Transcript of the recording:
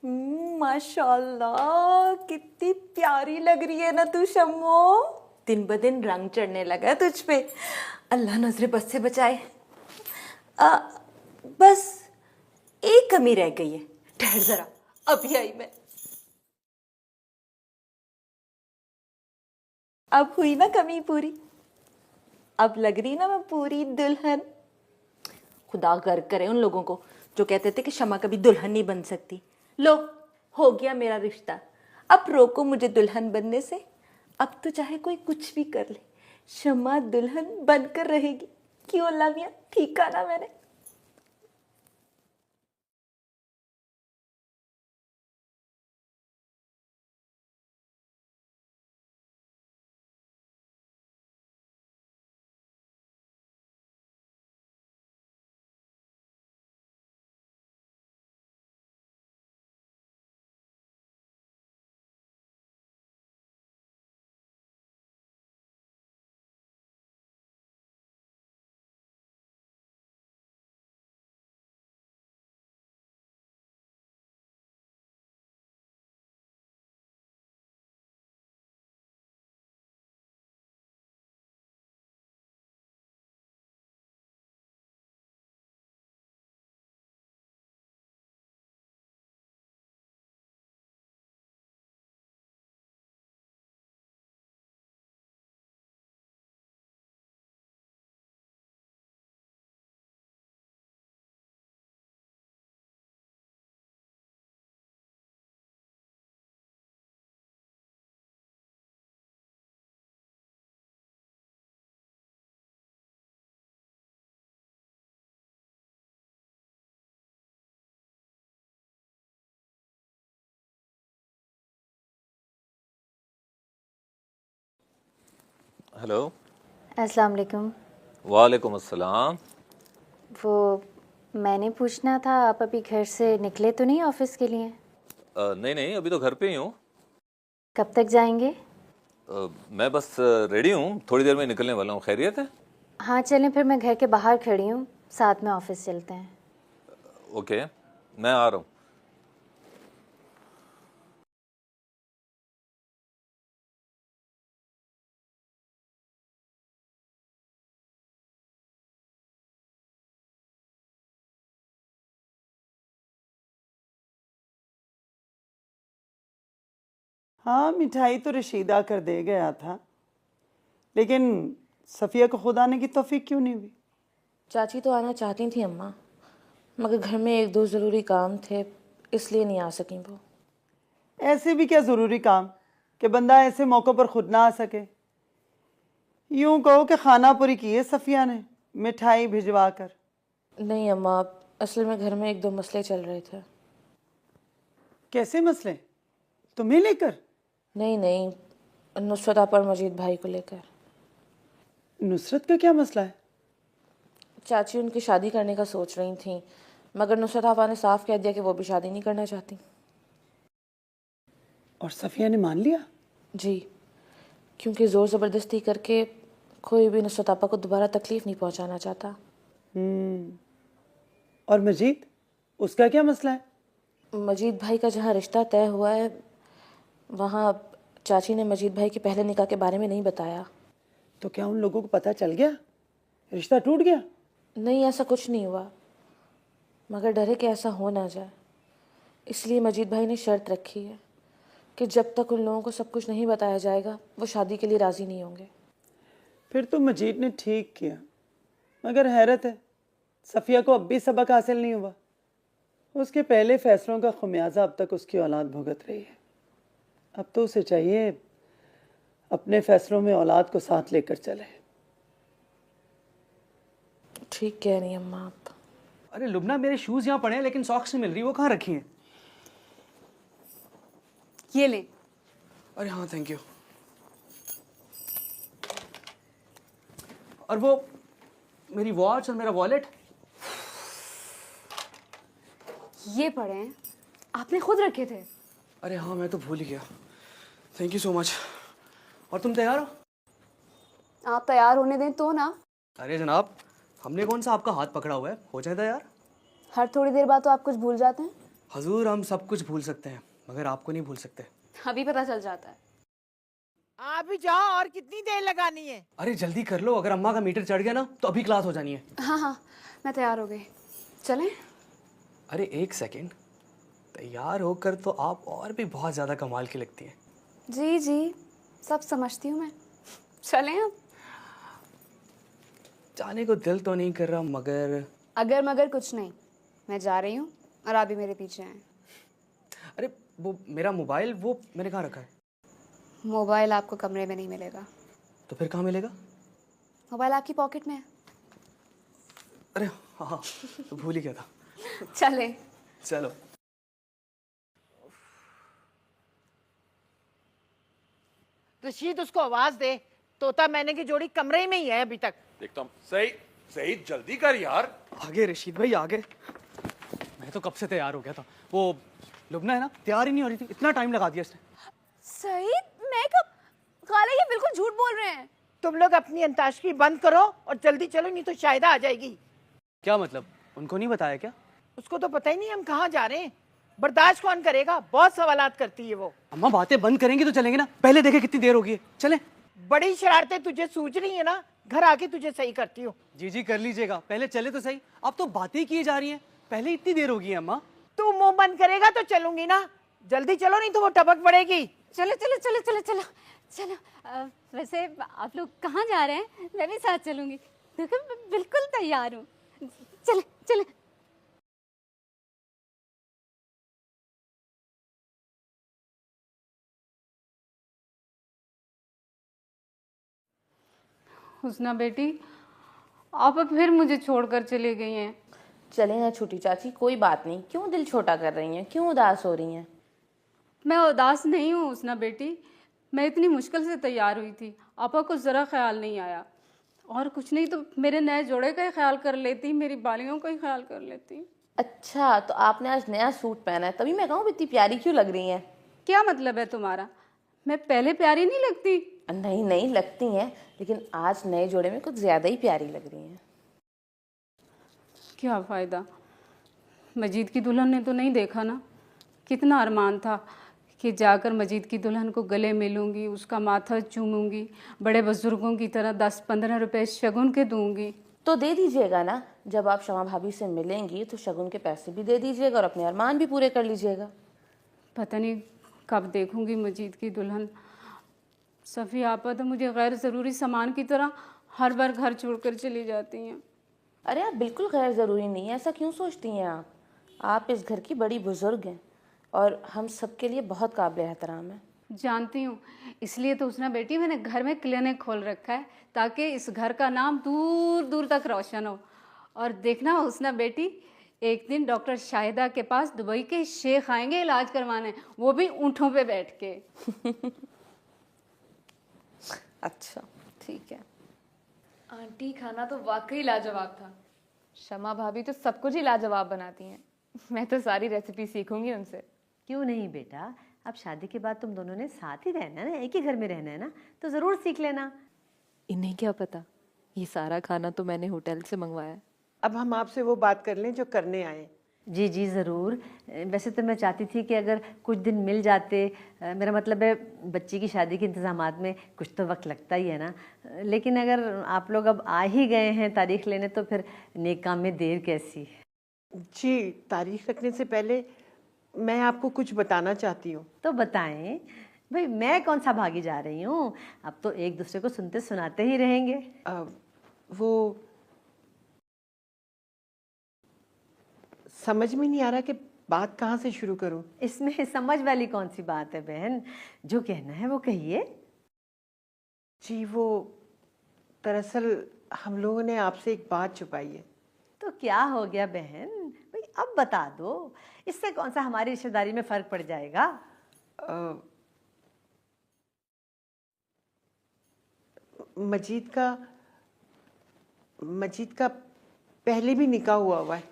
माशाल्लाह कितनी प्यारी लग रही है ना तू शम्मो। दिन ब दिन रंग चढ़ने लगा है तुझ पे। अल्लाह नजरे बस से बचाए। आ, बस एक कमी रह गई है। ठहर जरा, अभी आई मैं। अब हुई ना कमी पूरी। अब लग रही ना मैं पूरी दुल्हन। खुदा गर्क करे उन लोगों को जो कहते थे कि शमा कभी दुल्हन नहीं बन सकती। लो, हो गया मेरा रिश्ता। अब रोको मुझे दुल्हन बनने से। अब तो चाहे कोई कुछ भी कर ले, शमा दुल्हन बनकर रहेगी। क्यों लामिया, ठीक कहा ना मैंने? हेलो। अस्सलाम वालेकुम। वालेकुम अस्सलाम। वो मैंने पूछना था, आप अभी घर से निकले तो नहीं ऑफिस के लिए? नहीं नहीं, अभी तो घर पे ही हूँ। कब तक जाएंगे? मैं बस रेडी हूँ, थोड़ी देर में निकलने वाला हूँ। खैरियत है? हाँ चलें, फिर मैं घर के बाहर खड़ी हूँ, साथ में ऑफिस चलते हैं। ओके, मैं आ रहा हूँ। हाँ, मिठाई तो रशीदा कर दे गया था, लेकिन सफ़िया को खुद आने की तौफीक क्यों नहीं हुई? चाची तो आना चाहती थी अम्मा, मगर घर में एक दो ज़रूरी काम थे, इसलिए नहीं आ सकी वो। ऐसे भी क्या ज़रूरी काम कि बंदा ऐसे मौक़ों पर खुद ना आ सके। यूं कहो कि खाना पूरी की है सफ़िया ने मिठाई भिजवा कर। नहीं अम्मा, असल में घर में एक दो मसले चल रहे थे। कैसे मसले? तुम्हें लेकर? नहीं नहीं, नुसरत आपा और मजीद भाई को लेकर। नुसरत का क्या मसला है? चाची उनकी शादी करने का सोच रही थी, मगर नुसरत आपा ने साफ कह दिया कि वो भी शादी नहीं करना चाहती। और सफ़िया ने मान लिया? जी, क्योंकि ज़ोर ज़बरदस्ती करके कोई भी नुसरत आपा को दोबारा तकलीफ़ नहीं पहुंचाना चाहता। और मजीद, उसका क्या मसला है? मजीद भाई का जहाँ रिश्ता तय हुआ है, वहाँ चाची ने मजीद भाई के पहले निकाह के बारे में नहीं बताया। तो क्या उन लोगों को पता चल गया? रिश्ता टूट गया? नहीं, ऐसा कुछ नहीं हुआ, मगर डरे कि ऐसा हो ना जाए, इसलिए मजीद भाई ने शर्त रखी है कि जब तक उन लोगों को सब कुछ नहीं बताया जाएगा वो शादी के लिए राज़ी नहीं होंगे। फिर तो मजीद ने ठीक किया, मगर हैरत है, सफ़िया को अब भी सबक हासिल नहीं हुआ। उसके पहले फैसलों का खुमियाजा अब तक उसकी औलाद भुगत रही है। अब तो उसे चाहिए अपने फैसलों में औलाद को साथ लेकर चले। ठीक कह रही हैं अम्मा आप। अरे लुबना, मेरे शूज़ यहाँ पड़े हैं लेकिन सॉक्स नहीं मिल रही, वो कहाँ रखी हैं? ये ले। अरे हाँ, थैंक यू। और वो मेरी वॉच और मेरा वॉलेट? ये पड़े हैं, आपने खुद रखे थे। अरे हाँ, मैं तो भूल ही गया। Thank you so much. और तुम तैयार हो? आप तैयार होने दें तो ना। अरे जनाब, हमने कौन सा आपका हाथ पकड़ा हुआ है, हो जाए तैयार। हर थोड़ी देर बाद तो आप कुछ भूल जाते हैं। हजूर हम सब कुछ भूल सकते हैं मगर आपको नहीं भूल सकते। अभी पता चल जाता है। आप भी जाओ, और कितनी देर लगानी है? अरे जल्दी कर लो, अगर अम्मा का मीटर चढ़ गया ना तो अभी क्लास हो जानी है। हाँ हाँ, मैं तैयार हो गई। चलें? अरे एक सेकेंड, तैयार होकर तो आप और भी बहुत ज़्यादा कमाल की लगती हैं। जी जी, सब समझती हूँ मैं। चलें अब? जाने को दिल तो नहीं कर रहा मगर। अगर मगर कुछ नहीं, मैं जा रही हूँ और आप भी मेरे पीछे हैं। अरे वो मेरा मोबाइल, वो मैंने कहाँ रखा है? मोबाइल आपको कमरे में नहीं मिलेगा। तो फिर कहाँ मिलेगा? मोबाइल आपकी पॉकेट में है। अरे हाँ, तो भूल ही गया था। चलें। चलो। रशीद, उसको आवाज दे। तोता मैंने की जोड़ी कमरे में ही है अभी तक। देखता हूँ। सही सही, जल्दी कर यार। आगे रशीद भाई आगे। मैं तो कब से तैयार हो गया था, वो लुबना है ना, तैयार ही नहीं हो रही थी, इतना टाइम लगा दिया इसने। सही? मैं कब? खाला ये बिल्कुल झूठ बोल रहे हैं। तुम लोग अपनी अंताक्षरी बंद करो और जल्दी चलो, नहीं तो शायदा आ जाएगी। क्या मतलब, उनको नहीं बताया क्या? उसको तो पता ही नहीं हम कहाँ जा रहे हैं। बर्दाश्त कौन करेगा, बहुत सवालात करती है वो। अम्मा बातें बंद करेंगी तो चलेंगे ना, पहले देखे कितनी देर हो गई है, चले। बड़ी शरारतें तुझे सूझ रही है ना, घर आके तुझे सही करती हूँ। जी जी कर लीजिएगा, पहले चले तो सही। अब तो बातें किए जा रही हैं, पहले इतनी देर हो गई है अम्मा। तू मुंह बंद करेगा तो चलूंगी ना, जल्दी चलो नहीं तो वो टपक पड़ेगी। चलो चलो चलो चलो चलो चलो। वैसे आप लोग कहाँ जा रहे हैं? मैं भी साथ चलूंगी। देखो मैं बिल्कुल तैयार हूँ। चले चले। हुस्ना बेटी, आप अब फिर मुझे छोड़कर चली गई हैं। चले ना छोटी चाची, कोई बात नहीं। क्यों दिल छोटा कर रही हैं, क्यों उदास हो रही हैं? मैं उदास नहीं हूँ हुस्ना बेटी, मैं इतनी मुश्किल से तैयार हुई थी, आपा को ज़रा ख्याल नहीं आया। और कुछ नहीं तो मेरे नए जोड़े का ही ख्याल कर लेती, मेरी बालियों का ही ख्याल कर लेती। अच्छा, तो आपने आज नया सूट पहना है, तभी मैं कहूँ इतनी प्यारी क्यों लग रही हैं? क्या मतलब है तुम्हारा? मैं पहले प्यारी नहीं लगती? नहीं नहीं लगती हैं, लेकिन आज नए जोड़े में कुछ ज़्यादा ही प्यारी लग रही हैं। क्या फ़ायदा, मजीद की दुल्हन ने तो नहीं देखा ना। कितना अरमान था कि जाकर मजीद की दुल्हन को गले मिलूंगी, उसका माथा चूमूंगी, बड़े बुजुर्गों की तरह 10-15 रुपए शगुन के दूंगी। तो दे दीजिएगा ना, जब आप शमा भाभी से मिलेंगी तो शगुन के पैसे भी दे दीजिएगा और अपने अरमान भी पूरे कर लीजिएगा। पता नहीं कब देखूंगी मजीद की दुल्हन। सफ़ी आपा तो मुझे गैर ज़रूरी सामान की तरह हर बार घर छोड़कर चली जाती हैं। अरे आप बिल्कुल गैर ज़रूरी नहीं है, ऐसा क्यों सोचती हैं आप? आप इस घर की बड़ी बुजुर्ग हैं और हम सबके लिए बहुत काबिल एहतराम है। जानती हूँ, इसलिए तो उसने बेटी मैंने घर में क्लिनिक खोल रखा है ताकि इस घर का नाम दूर दूर तक रोशन हो। और देखना उसने बेटी, एक दिन डॉक्टर शाहिदा के पास दुबई के शेख आएंगे इलाज करवाने, वो भी ऊँटों पे बैठ के। अच्छा ठीक है। आंटी, खाना तो वाकई लाजवाब था। शमा भाभी तो सब कुछ ही लाजवाब बनाती हैं। मैं तो सारी रेसिपी सीखूंगी उनसे। क्यों नहीं बेटा, अब शादी के बाद तुम दोनों ने साथ ही रहना है ना, एक ही घर में रहना है ना, तो ज़रूर सीख लेना। इन्हें क्या पता, ये सारा खाना तो मैंने होटल से मंगवाया। अब हम आपसे वो बात कर लें जो करने आए। जी जी ज़रूर। वैसे तो मैं चाहती थी कि अगर कुछ दिन मिल जाते, मेरा मतलब है बच्ची की शादी के इंतज़ामात में कुछ तो वक्त लगता ही है ना, लेकिन अगर आप लोग अब आ ही गए हैं तारीख लेने तो फिर नेक काम में देर कैसी। जी, तारीख रखने से पहले मैं आपको कुछ बताना चाहती हूँ। तो बताएं भाई, मैं कौन सा भागी जा रही हूँ, अब तो एक दूसरे को सुनते सुनाते ही रहेंगे। वो समझ में नहीं आ रहा कि बात कहाँ से शुरू करूँ। इसमें समझ वाली कौन सी बात है बहन, जो कहना है वो कहिए। जी, वो दरअसल हम लोगों ने आपसे एक बात छुपाई है। तो क्या हो गया बहन, भाई अब बता दो, इससे कौन सा हमारी रिश्तेदारी में फ़र्क पड़ जाएगा। मजीद का पहले भी निकाह हुआ है।